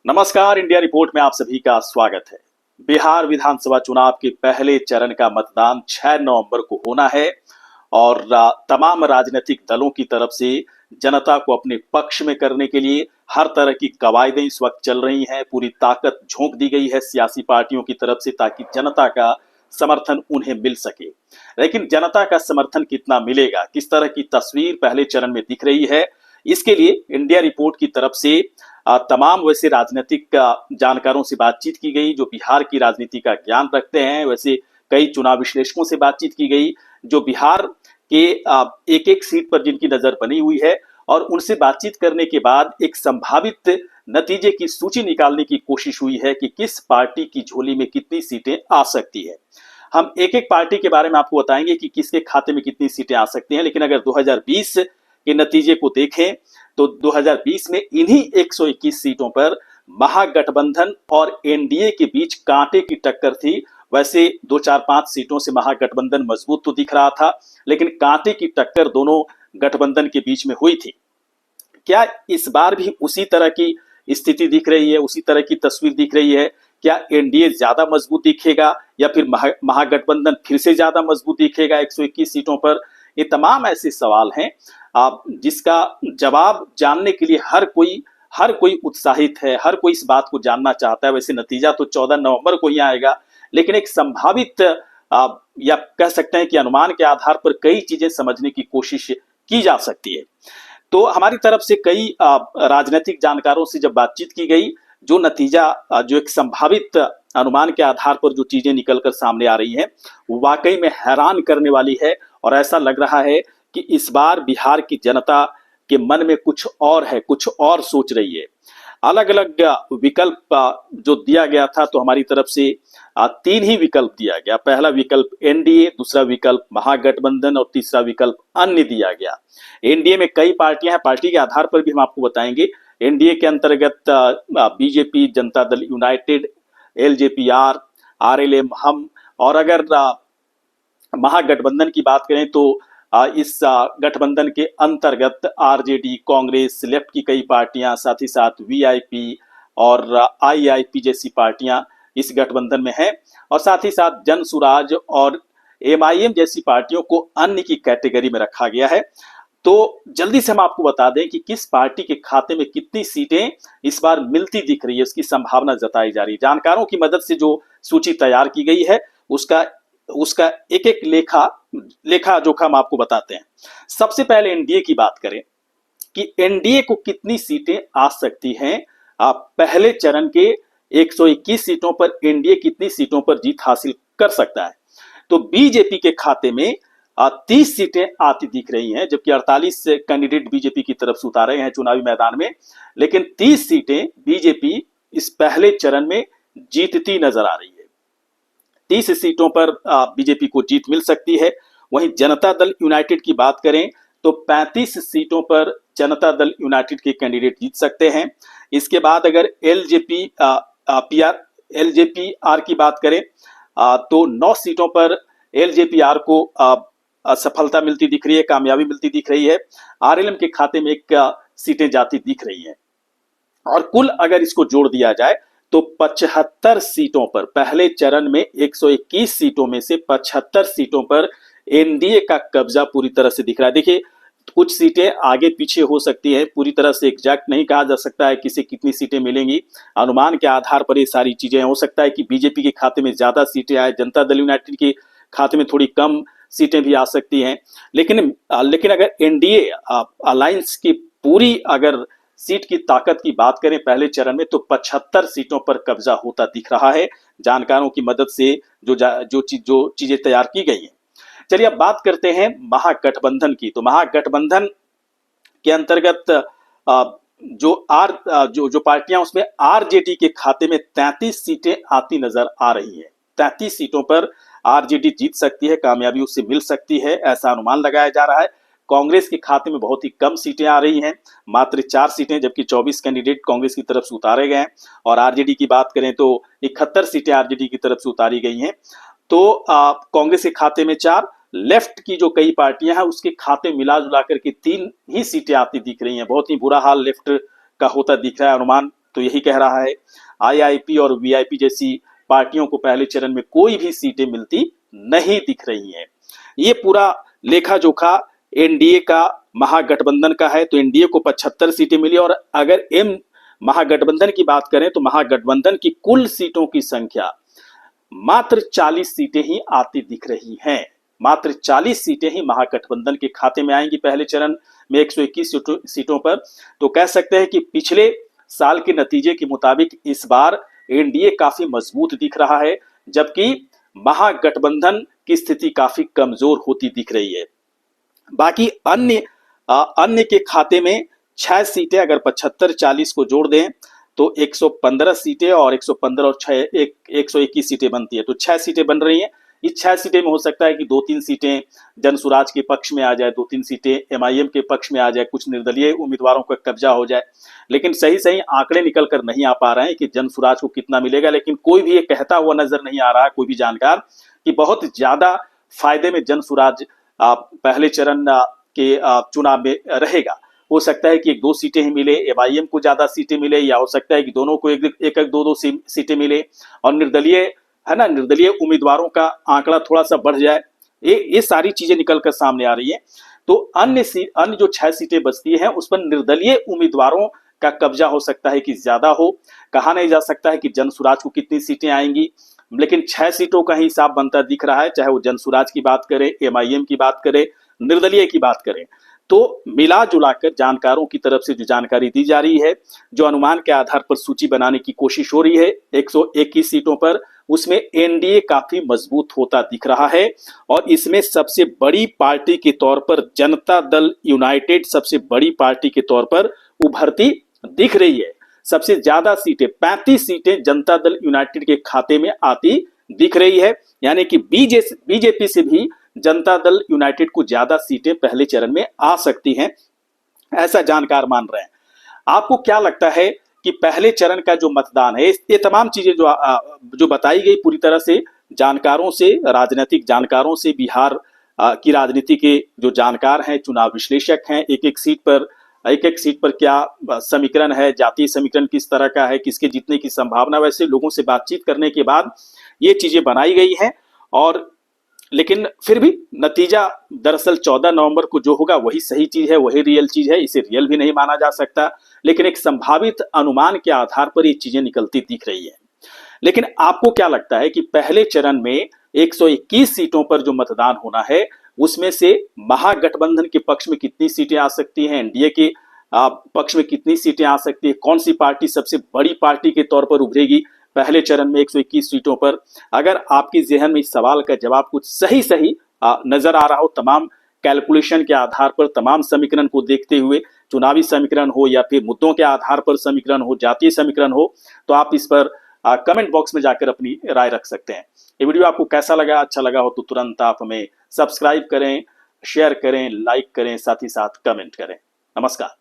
नमस्कार, India report में आप सभी का स्वागत है। बिहार विधानसभा चुनाव के पहले चरण का मतदान 6 नवंबर को होना है और तमाम राजनीतिक दलों की तरफ से जनता को अपने पक्ष में करने के लिए हर तरह की कवायदें इस वक्त चल रही हैं। पूरी ताकत झोंक दी गई है सियासी पार्टियों की तरफ से ताकि जनता का समर्थन उन्हें मिल सके। लेकिन जनता का समर्थन कितना मिलेगा, किस तरह की तस्वीर पहले चरण में दिख रही है, इसके लिए इंडिया रिपोर्ट की तरफ से तमाम वैसे राजनीतिक जानकारों से बातचीत की गई जो बिहार की राजनीति का ज्ञान रखते हैं। वैसे कई चुनाव विश्लेषकों से बातचीत की गई जो बिहार के एक एक सीट पर जिनकी नजर बनी हुई है, और उनसे बातचीत करने के बाद एक संभावित नतीजे की सूची निकालने की कोशिश हुई है कि किस पार्टी की झोली में कितनी सीटें आ सकती है। हम एक एक पार्टी के बारे में आपको बताएंगे कि किसके खाते में कितनी सीटें आ सकती हैं। लेकिन अगर 2020 के नतीजे को देखें तो 2020 में इन्हीं 121 सीटों पर महागठबंधन और एनडीए के बीच कांटे की टक्कर थी। वैसे 2-4-5 सीटों से महागठबंधन मजबूत तो दिख रहा था, लेकिन कांटे की टक्कर दोनों गठबंधन के बीच में हुई थी। क्या इस बार भी उसी तरह की स्थिति दिख रही है, उसी तरह की तस्वीर दिख रही है? क्या एनडीए ज्यादा मजबूत दिखेगा या फिर महागठबंधन फिर से ज्यादा मजबूत दिखेगा 121 सीटों पर? ये तमाम ऐसे सवाल हैं जिसका जवाब जानने के लिए हर कोई उत्साहित है, हर कोई इस बात को जानना चाहता है। वैसे नतीजा तो 14 नवंबर को ही आएगा, लेकिन एक संभावित या कह सकते हैं कि अनुमान के आधार पर कई चीजें समझने की कोशिश की जा सकती है। तो हमारी तरफ से कई राजनीतिक जानकारों से जब बातचीत की गई, जो नतीजा जो एक संभावित अनुमान के आधार पर जो चीजें निकलकर सामने आ रही हैं वो वाकई में हैरान करने वाली है। और ऐसा लग रहा है कि इस बार बिहार की जनता के मन में कुछ और है, कुछ और सोच रही है। अलग अलग विकल्प जो दिया गया था, तो हमारी तरफ से 3 ही विकल्प दिया गया। पहला विकल्प एनडीए, दूसरा विकल्प महागठबंधन और तीसरा विकल्प अन्य दिया गया। एनडीए में कई पार्टियां हैं, पार्टी के आधार पर भी हम आपको बताएंगे। एनडीए के अंतर्गत BJP, Janata Dal United, LJP-are, RLM हम, और अगर महागठबंधन की बात करें तो इस गठबंधन के अंतर्गत आरजेडी, कांग्रेस, लेफ्ट की कई पार्टियां, साथ ही साथ वीआईपी और आईआईपी जैसी पार्टियां इस गठबंधन में हैं, और साथ ही साथ जन सुराज और एमआईएम जैसी पार्टियों को अन्य की कैटेगरी में रखा गया है। तो जल्दी से हम आपको बता दें कि किस पार्टी के खाते में कितनी सीटें इस बार मिलती दिख रही है, उसकी संभावना जताई जा रही है। जानकारों की मदद से जो सूची तैयार की गई है उसका एक एक लेखा जोखा हम आपको बताते हैं। सबसे पहले एनडीए की बात करें कि एनडीए को कितनी सीटें आ सकती हैं। पहले चरण के 121 सीटों पर एनडीए कितनी सीटों पर जीत हासिल कर सकता है? तो बीजेपी के खाते में 30 सीटें आती दिख रही हैं, जबकि 48 कैंडिडेट बीजेपी की तरफ से उतारे हैं चुनावी मैदान में, लेकिन 30 सीटें बीजेपी इस पहले चरण में जीतती नजर आ रही है। 30 सीटों पर बीजेपी को जीत मिल सकती है। वहीं जनता दल यूनाइटेड की बात करें तो 35 सीटों पर जनता दल यूनाइटेड के कैंडिडेट जीत सकते हैं। इसके बाद अगर एलजेपी-आर की बात करें तो 9 सीटों पर एलजेपी-आर को सफलता मिलती दिख रही है, कामयाबी मिलती दिख रही है। आरएलएम के खाते में 1 सीटें जाती दिख रही हैं, और कुल अगर इसको जोड़ दिया जाए तो 75 सीटों पर, पहले चरण में 121 सीटों में से 75 सीटों पर एनडीए का कब्जा पूरी तरह से दिख रहा है। देखिए, कुछ सीटें आगे पीछे हो सकती है, पूरी तरह से एग्जैक्ट नहीं कहा जा सकता है किसे कितनी सीटें मिलेंगी। अनुमान के आधार पर ये सारी चीजें हो सकता है कि बीजेपी के खाते में ज्यादा सीटें आए, जनता दल यूनाइटेड के खाते में थोड़ी कम सीटें भी आ सकती हैं। लेकिन अगर एनडीए अलायंस की पूरी अगर सीट की ताकत की बात करें पहले चरण में, तो 75 सीटों पर कब्जा होता दिख रहा है जानकारों की मदद से जो चीजें तैयार की गई हैं। चलिए अब बात करते हैं महागठबंधन की। तो महागठबंधन के अंतर्गत जो पार्टियां, उसमें आरजेडी के खाते में 33 सीटें आती नजर आ रही है। 33 सीटों पर आरजेडी जीत सकती है, कामयाबी उसे मिल सकती है, ऐसा अनुमान लगाया जा रहा है। कांग्रेस के खाते में बहुत ही कम सीटें आ रही हैं, मात्र 4 सीटें, जबकि 24 कैंडिडेट कांग्रेस की तरफ से उतारे गए हैं। और आरजेडी की बात करें तो 71 सीटें आरजेडी की तरफ से उतारी गई हैं। तो कांग्रेस के खाते में 4, लेफ्ट की जो कई पार्टियां हैं उसके खाते मिला जुला करके 3 ही सीटें आती दिख रही हैं। बहुत ही बुरा हाल लेफ्ट का होता दिख रहा है अनुमान तो यही कह रहा है आईआईपी और वीआईपी जैसी पार्टियों को पहले चरण में कोई भी सीटें मिलती नहीं दिख रही हैं। ये पूरा लेखा जोखा एनडीए का महागठबंधन का है, तो एनडीए को 75 सीटें मिली और अगर एम महागठबंधन की बात करें तो महागठबंधन की कुल सीटों की संख्या मात्र 40 सीटें ही आती दिख रही हैं। मात्र 40 सीटें ही महागठबंधन के खाते में आएंगी पहले चरण में 121 सीटों पर। तो कह सकते हैं कि पिछले साल के नतीजे के मुताबिक इस बार एनडीए काफी मजबूत दिख रहा है, जबकि महागठबंधन की स्थिति काफी कमजोर होती दिख रही है। बाकी अन्य के खाते में 6 सीटें अगर 75-40 को जोड़ दें तो 115 सीटें और 115 और 6 121 सीटें बनती है, तो 6 सीटें बन रही हैं। इस 6 सीटें में हो सकता है कि 2-3 सीटें जनसुराज के पक्ष में आ जाए, 2-3 सीटें एमआईएम के पक्ष में आ जाए, कुछ निर्दलीय उम्मीदवारों का कब्जा हो जाए। लेकिन सही आंकड़े निकल कर नहीं आ पा रहे हैं कि जनसुराज को कितना मिलेगा, लेकिन कोई भी ये कहता हुआ नजर नहीं आ रहा है, कोई भी जानकार, कि बहुत ज्यादा फायदे में जनसुराज पहले चरण के चुनाव में रहेगा। हो सकता है कि 1-2 सीटें ही मिले, एमआईएम को ज्यादा सीटें मिले, या हो सकता है कि दोनों को एक 2-2 सीटें मिले और निर्दलीय उम्मीदवारों का आंकड़ा थोड़ा सा बढ़ जाए। ये सारी चीजें निकल कर सामने आ रही है। तो अन्य जो 6 सीटें बचती हैं उस पर निर्दलीय उम्मीदवारों का कब्जा हो सकता है कि ज्यादा हो। कहा नहीं जा सकता है कि जनसुराज को कितनी सीटें आएंगी, लेकिन 6 सीटों का ही हिसाब बनता दिख रहा है, चाहे वो जनसुराज की बात करें, एमआईएम की बात करें, निर्दलीय की बात करें। तो मिला जुलाकर जानकारों की तरफ से जो जानकारी दी जा रही है, जो अनुमान के आधार पर सूची बनाने की कोशिश हो रही है 121 सीटों पर, उसमें एनडीए काफी मजबूत होता दिख रहा है। और इसमें सबसे बड़ी पार्टी के तौर पर जनता दल यूनाइटेड सबसे बड़ी पार्टी के तौर पर उभरती दिख रही है। सबसे ज्यादा सीटें 35 सीटें जनता दल यूनाइटेड के खाते में आती दिख रही है, यानी कि बीजेपी से भी जनता दल यूनाइटेड को ज्यादा सीटें पहले चरण में आ सकती हैं, ऐसा जानकार मान रहे हैं। आपको क्या लगता है कि पहले चरण का जो मतदान है, ये तमाम चीजें जो बताई गई पूरी तरह से जानकारों से, राजनीतिक जानकारों से, बिहार की राजनीति के जो जानकार हैं, चुनाव विश्लेषक हैं, एक एक सीट पर क्या समीकरण है, जातीय समीकरण किस तरह का है, किसके जीतने की संभावना, वैसे लोगों से बातचीत करने के बाद ये चीजें बनाई गई हैं। और लेकिन फिर भी नतीजा दरअसल 14 नवंबर को जो होगा वही सही चीज है, वही रियल चीज है, इसे रियल भी नहीं माना जा सकता, लेकिन एक संभावित अनुमान के आधार पर ये चीजें निकलती दिख रही है। लेकिन आपको क्या लगता है कि पहले चरण में 121 सीटों पर जो मतदान होना है, उसमें से महागठबंधन के पक्ष में कितनी सीटें आ सकती हैं, एनडीए के पक्ष में कितनी सीटें आ सकती है, कौन सी पार्टी सबसे बड़ी पार्टी के तौर पर उभरेगी पहले चरण में 121 सीटों पर? अगर आपके जहन में इस सवाल का जवाब कुछ सही नजर आ रहा हो, तमाम कैलकुलेशन के आधार पर, तमाम समीकरण को देखते हुए, चुनावी समीकरण हो या फिर मुद्दों के आधार पर समीकरण हो, जातीय समीकरण हो, तो आप इस पर कमेंट बॉक्स में जाकर अपनी राय रख सकते हैं। ये वीडियो आपको कैसा लगा? अच्छा लगा हो तो तुरंत आप हमें सब्सक्राइब करें, शेयर करें, लाइक करें, साथ ही साथ कमेंट करें। नमस्कार।